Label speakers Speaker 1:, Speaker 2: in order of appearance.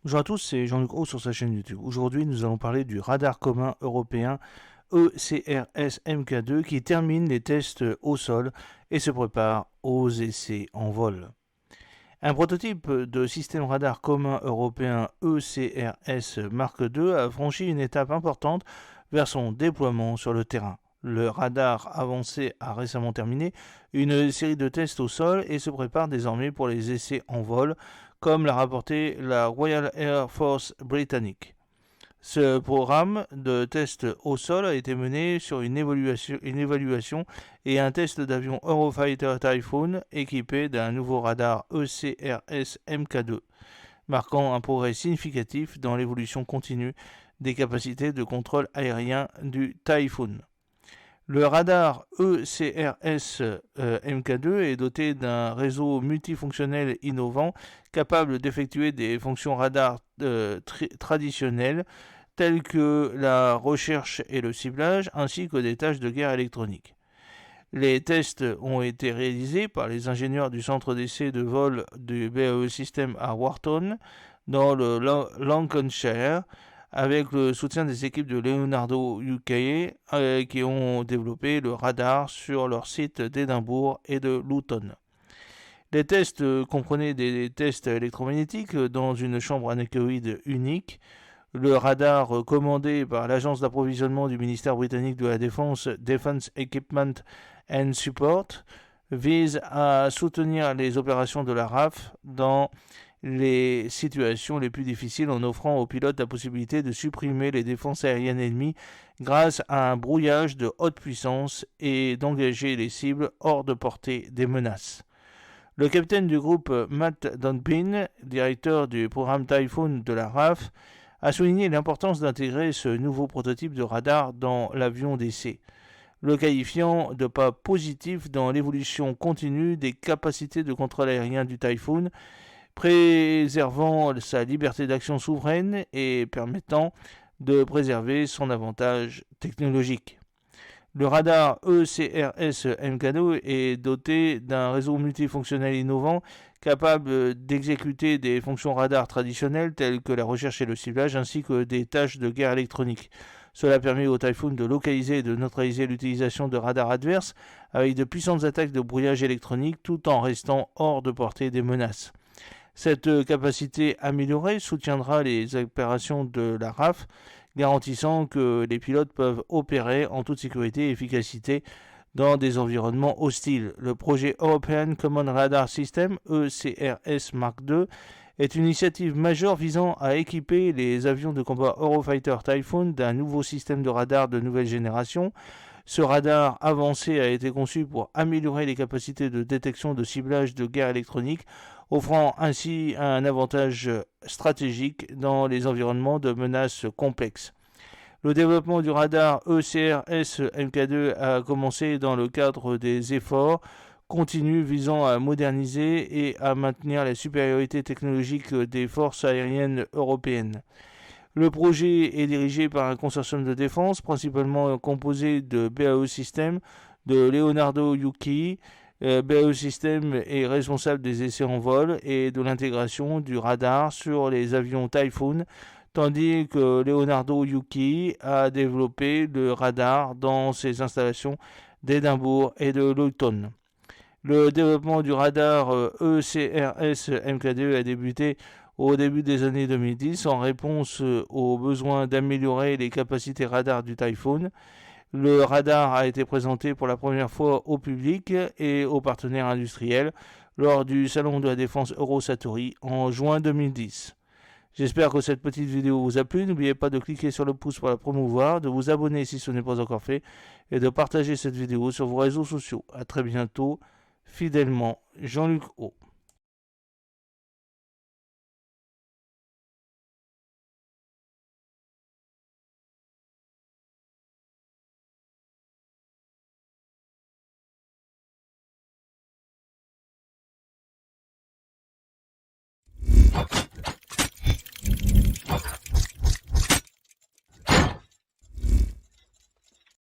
Speaker 1: Bonjour à tous, c'est Jean-Luc Haut sur sa chaîne YouTube. Aujourd'hui, nous allons parler du radar commun européen ECRS MK2 qui termine les tests au sol et se prépare aux essais en vol. Un prototype de système radar commun européen ECRS Mark II a franchi une étape importante vers son déploiement sur le terrain. Le radar avancé a récemment terminé une série de tests au sol et se prépare désormais pour les essais en vol, comme l'a rapporté la Royal Air Force britannique. Ce programme de test au sol a été mené sur une évaluation et un test d'avion Eurofighter Typhoon équipé d'un nouveau radar ECRS MK2, marquant un progrès significatif dans l'évolution continue des capacités de contrôle aérien du Typhoon. Le radar ECRS MK2 est doté d'un réseau multifonctionnel innovant capable d'effectuer des fonctions radar traditionnelles telles que la recherche et le ciblage ainsi que des tâches de guerre électronique. Les tests ont été réalisés par les ingénieurs du centre d'essai de vol du BAE System à Wharton dans le Lancashire, avec le soutien des équipes de Leonardo UK qui ont développé le radar sur leur site d'Édimbourg et de Luton. Les tests comprenaient des tests électromagnétiques dans une chambre anéchoïde unique. Le radar commandé par l'agence d'approvisionnement du ministère britannique de la Défense, Defence Equipment and Support, vise à soutenir les opérations de la RAF dans les situations les plus difficiles en offrant aux pilotes la possibilité de supprimer les défenses aériennes ennemies grâce à un brouillage de haute puissance et d'engager les cibles hors de portée des menaces. Le capitaine du groupe Matt Dunpin, directeur du programme Typhoon de la RAF, a souligné l'importance d'intégrer ce nouveau prototype de radar dans l'avion d'essai, le qualifiant de pas positif dans l'évolution continue des capacités de contrôle aérien du Typhoon, préservant sa liberté d'action souveraine et permettant de préserver son avantage technologique. Le radar ECRS MK2 est doté d'un réseau multifonctionnel innovant capable d'exécuter des fonctions radar traditionnelles telles que la recherche et le ciblage ainsi que des tâches de guerre électronique. Cela permet au Typhoon de localiser et de neutraliser l'utilisation de radars adverses avec de puissantes attaques de brouillage électronique tout en restant hors de portée des menaces. Cette capacité améliorée soutiendra les opérations de la RAF, garantissant que les pilotes peuvent opérer en toute sécurité et efficacité dans des environnements hostiles. Le projet European Common Radar System, ECRS Mark II, est une initiative majeure visant à équiper les avions de combat Eurofighter Typhoon d'un nouveau système de radar de nouvelle génération. Ce radar avancé a été conçu pour améliorer les capacités de détection de ciblage de guerre électronique, offrant ainsi un avantage stratégique dans les environnements de menaces complexes. Le développement du radar ECRS MK2 a commencé dans le cadre des efforts continus visant à moderniser et à maintenir la supériorité technologique des forces aériennes européennes. Le projet est dirigé par un consortium de défense, principalement composé de BAE Systems, de Leonardo UK. BAE Systems est responsable des essais en vol et de l'intégration du radar sur les avions Typhoon, tandis que Leonardo UK a développé le radar dans ses installations d'Édimbourg et de Luton. Le développement du radar ECRS MK2 a débuté au début des années 2010 en réponse au besoin d'améliorer les capacités radar du Typhoon. Le radar a été présenté pour la première fois au public et aux partenaires industriels lors du salon de la défense Eurosatory en juin 2010. J'espère que cette petite vidéo vous a plu. N'oubliez pas de cliquer sur le pouce pour la promouvoir, de vous abonner si ce n'est pas encore fait et de partager cette vidéo sur vos réseaux sociaux. A très bientôt, fidèlement, Jean-Luc Haut.